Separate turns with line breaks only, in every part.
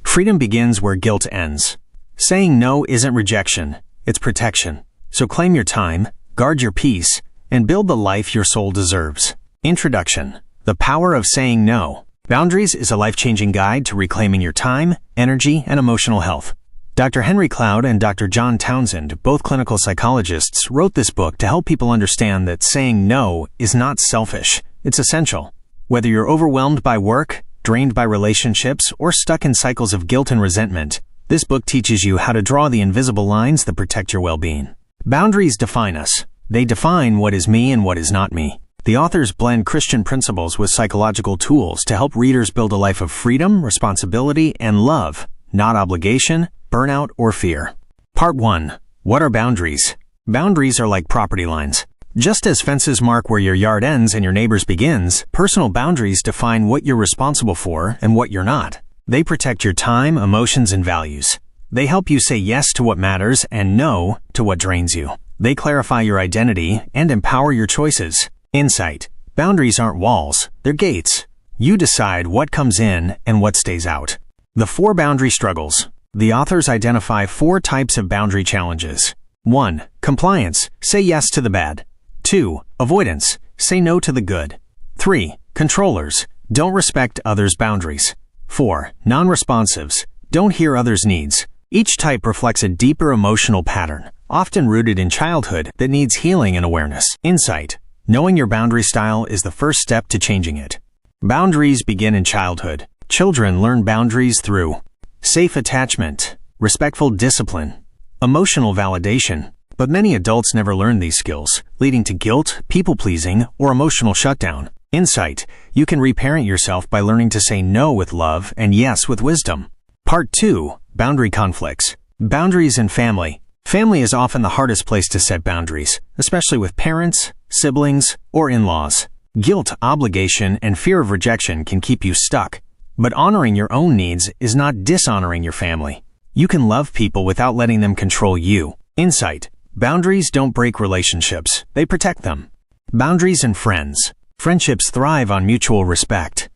Freedom begins where guilt ends. Saying no isn't rejection, it's protection. So claim your time, guard your peace, and build the life your soul deserves. Introduction. The Power of Saying No. Boundaries is a life-changing guide to reclaiming your time, energy, and emotional health. Dr. Henry Cloud and Dr. John Townsend, both clinical psychologists, wrote this book to help people understand that saying no is not selfish. It's essential. Whether you're overwhelmed by work, drained by relationships, or stuck in cycles of guilt and resentment, this book teaches you how to draw the invisible lines that protect your well-being. Boundaries define us. They define what is me and what is not me. The authors blend Christian principles with psychological tools to help readers build a life of freedom, responsibility, and love, not obligation, burnout, or fear. Part 1. What are boundaries? Boundaries are like property lines. Just as fences mark where your yard ends and your neighbor's begins, personal boundaries define what you're responsible for and what you're not. They protect your time, emotions, and values. They help you say yes to what matters and no to what drains you. They clarify your identity and empower your choices. Insight. Boundaries aren't walls, they're gates. You decide what comes in and what stays out. The 4 boundary struggles. The authors identify 4 types of boundary challenges. 1. Compliance. Say yes to the bad. 2. Avoidance. Say no to the good. 3. Controllers. Don't respect others' boundaries. 4. Non-responsives. Don't hear others' needs. Each type reflects a deeper emotional pattern, often rooted in childhood, that needs healing and awareness. Insight. Knowing your boundary style is the first step to changing it. Boundaries begin in childhood. Children learn boundaries through safe attachment, respectful discipline, emotional validation. But many adults never learn these skills, leading to guilt, people-pleasing, or emotional shutdown. Insight. You can reparent yourself by learning to say no with love and yes with wisdom. Part 2. Boundary conflicts. Boundaries in family. Family is often the hardest place to set boundaries, especially with parents, siblings, or in-laws. Guilt, obligation, and fear of rejection can keep you stuck. But honoring your own needs is not dishonoring your family. You can love people without letting them control you. Insight. Boundaries don't break relationships, they protect them. Boundaries in friends. Friendships thrive on mutual respect.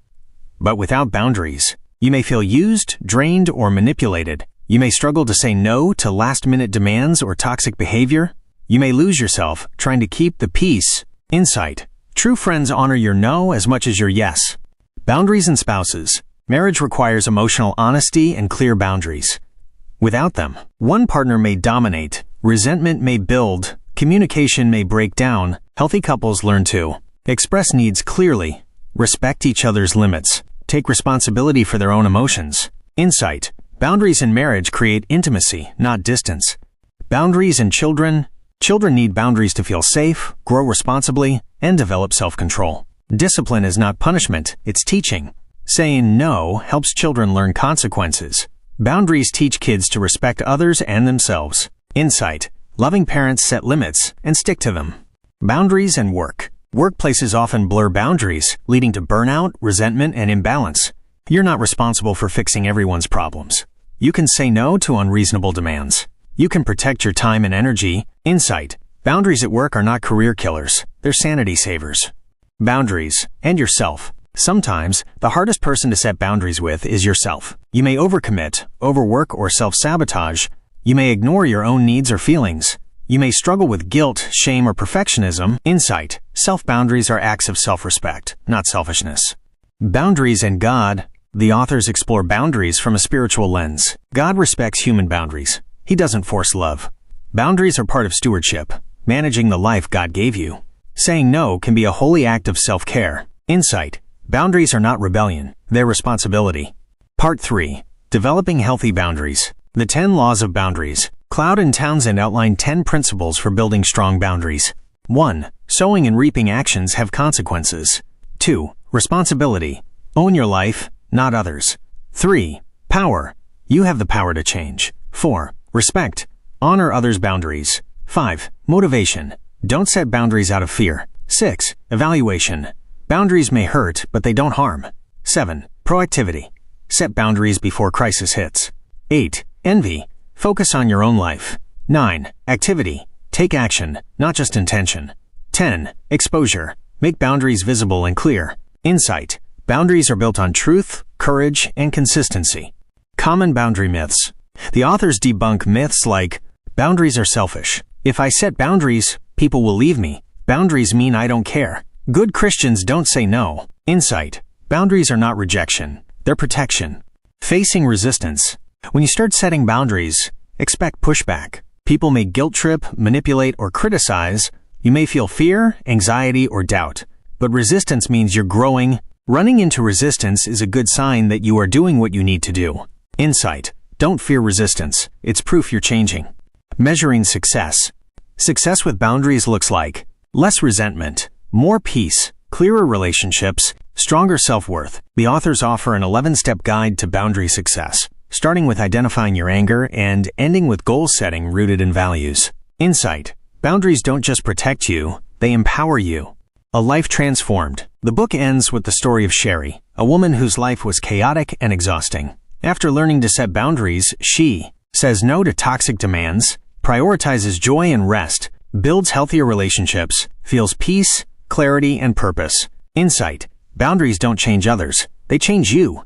But without boundaries, you may feel used, drained, or manipulated. You may struggle to say no to last-minute demands or toxic behavior. You may lose yourself trying to keep the peace. Insight. True friends honor your no as much as your yes. Boundaries in spouses. Marriage requires emotional honesty and clear boundaries. Without them, one partner may dominate, resentment may build, communication may break down. Healthy couples learn to express needs clearly, respect each other's limits, take responsibility for their own emotions. Insight. Boundaries in marriage create intimacy, not distance. Boundaries in children. Children need boundaries to feel safe, grow responsibly, and develop self-control. Discipline is not punishment, it's teaching. Saying no helps children learn consequences. Boundaries teach kids to respect others and themselves. Insight. Loving parents set limits and stick to them. Boundaries and work. Workplaces often blur boundaries, leading to burnout, resentment, and imbalance. You're not responsible for fixing everyone's problems. You can say no to unreasonable demands. You can protect your time and energy. Insight. Boundaries at work are not career killers. They're sanity savers. Boundaries and yourself. Sometimes, the hardest person to set boundaries with is yourself. You may overcommit, overwork, or self-sabotage. You may ignore your own needs or feelings. You may struggle with guilt, shame, or perfectionism. Insight. Self-boundaries are acts of self-respect, not selfishness. Boundaries and God. The authors explore boundaries from a spiritual lens. God respects human boundaries. He doesn't force love. Boundaries are part of stewardship, managing the life God gave you. Saying no can be a holy act of self-care. Insight. Boundaries are not rebellion, they're responsibility. Part 3. Developing healthy boundaries. The 10 Laws of Boundaries. Cloud and Townsend outline 10 principles for building strong boundaries. 1. Sowing and reaping actions have consequences. 2. Responsibility. Own your life, not others. 3. Power. You have the power to change. 4. Respect. Honor others' boundaries. 5. Motivation. Don't set boundaries out of fear. 6. Evaluation. Boundaries may hurt, but they don't harm. 7. Proactivity. Set boundaries before crisis hits. 8. Envy. Focus on your own life. 9. Activity. Take action, not just intention. 10. Exposure. Make boundaries visible and clear. Insight. Boundaries are built on truth, courage, and consistency. Common boundary myths. The authors debunk myths like, boundaries are selfish. If I set boundaries, people will leave me. Boundaries mean I don't care. Good Christians don't say no. Insight. Boundaries are not rejection. They're protection. Facing resistance. When you start setting boundaries, expect pushback. People may guilt trip, manipulate, or criticize. You may feel fear, anxiety, or doubt. But resistance means you're growing. Running into resistance is a good sign that you are doing what you need to do. Insight. Don't fear resistance. It's proof you're changing. Measuring success. Success with boundaries looks like less resentment, more peace, clearer relationships, stronger self-worth. The authors offer an 11-step guide to boundary success, starting with identifying your anger and ending with goal setting rooted in values. Insight. Boundaries don't just protect you, they empower you. A life transformed. The book ends with the story of Sherry, a woman whose life was chaotic and exhausting. After learning to set boundaries, she says no to toxic demands, prioritizes joy and rest, builds healthier relationships, feels peace, clarity, and purpose. Insight. Boundaries don't change others. They change you.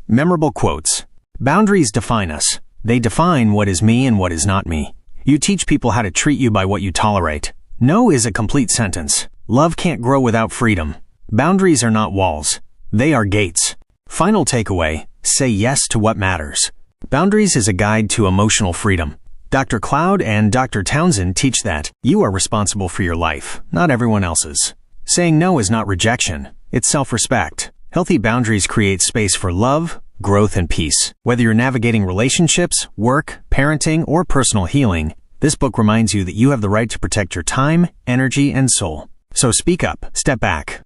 Memorable quotes. Boundaries define us. They define what is me and what is not me. You teach people how to treat you by what you tolerate. No is a complete sentence. Love can't grow without freedom. Boundaries are not walls. They are gates. Final takeaway. Say yes to what matters. Boundaries is a guide to emotional freedom. Dr. Cloud and Dr. Townsend teach that you are responsible for your life, not everyone else's. Saying no is not rejection. It's self-respect. Healthy boundaries create space for love, growth, and peace. Whether you're navigating relationships, work, parenting, or personal healing, this book reminds you that you have the right to protect your time, energy, and soul. So speak up, step back,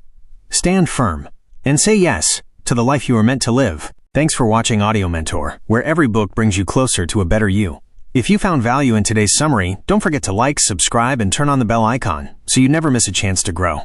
stand firm, and say yes to the life you are meant to live. Thanks for watching Audio Mentor, where every book brings you closer to a better you. If you found value in today's summary, don't forget to like, subscribe, and turn on the bell icon so you never miss a chance to grow.